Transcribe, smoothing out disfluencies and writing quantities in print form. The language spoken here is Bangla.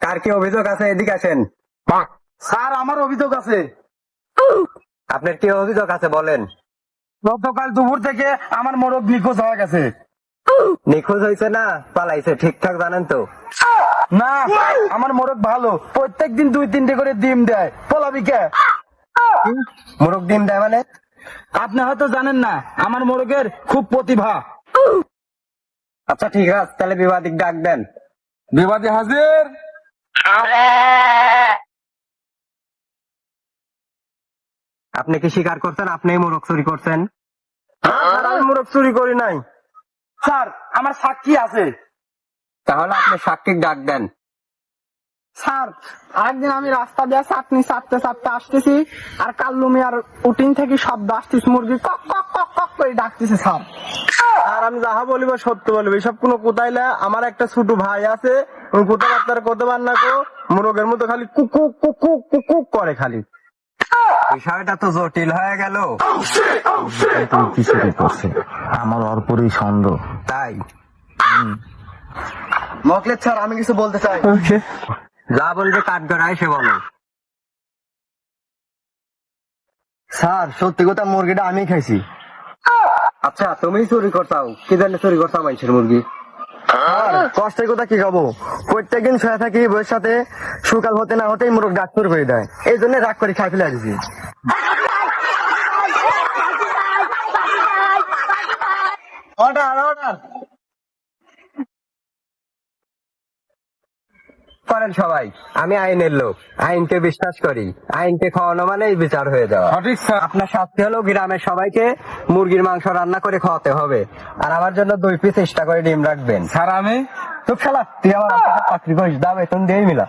কার কি অভিযোগ আছে? এদিকে আসেন। স্যার আমার অভিযোগ আছে। আপনার কি অভিযোগ আছে বলেন। গতকাল দুপুর থেকে আমার মোরগ নিখোঁজ হয়ে গেছে। নিখোঁজ হয়েছে না পালাইছে ঠিকঠাক জানেন তো? না, আমার মোরগ ভালো, প্রত্যেকদিন 2-3টে করে ডিম দেয়। পলাবি কে? মোরগ ডিম দেয় মানে? আপনি হয়তো জানেন না, আমার মোরগের খুব প্রতিভা। আচ্ছা ঠিক আছে, তাহলে বিবাদিক ডাক দেন। বিবাদী হাজির। আপনি কি স্বীকার করছেন আপনি মোরগ চুরি করছেন? আমি মোরগ চুরি করি নাই স্যার, আমার সাক্ষী আছে। তাহলে আপনি সাক্ষী ডাক দেন। স্যার, আরেকদিন আমি রাস্তা দিয়ে চাটনি চাটতে চাটতে আসতেছি, আর কাল্লু মিয়ার উটিন থেকে শব্দ আসতেছে, মুরগি কক কক কক কক করে ডাকতেছে স্যার। আর আমি যাহা বলিব সত্য বলিব, এসব কোনো কোথাইলে আমার একটা ছোট ভাই আছে, ওই কথাবার্তার করতে পার না কো, মোরগের মতো খালি কুকুক কুকুক কুকুক করে খালি। বিষয়টা তো জটিল হয়ে গেল। কি চুরি করছে আমার অর্পরই সন্দেহ। তাই মকলেদ স্যার, আমি কিছু বলতে চাই। যা বলবে কাঠগড়ায় সে বলো। স্যার সত্যি কথা, মুরগিটা আমি খাইছি। আচ্ছা তুমি চুরি করতাও, কি জানি চুরি করতাও মানুষের মুরগি? আর কষ্টের কথা কি খাবো, প্রত্যেকদিন শুয়ে থাকি বইয়ের সাথে, সকাল হতে না হতেই মোরগ ডাক শুরু করে দেয়, এই জন্য রাগ করে খাই ফেলে দিছি। অর্ডার অর্ডার করেন সবাই। আমি আইনের লোক, আইনকে বিশ্বাস করি। আইনকে খাওয়ানো মানেই বিচার হয়ে যাওয়া। সঠিক স্যার। আপনার শাস্তি হলো গ্রামের সবাইকে মুরগির মাংস রান্না করে খাওয়াতে হবে, আর আমার জন্য 2 পিস এক্সট্রা করে ডিম রাখবেন। স্যার আমি চুপ শালা, তুই আমার চাকরি করিস, দাও বেতন দিয়েই মিলা।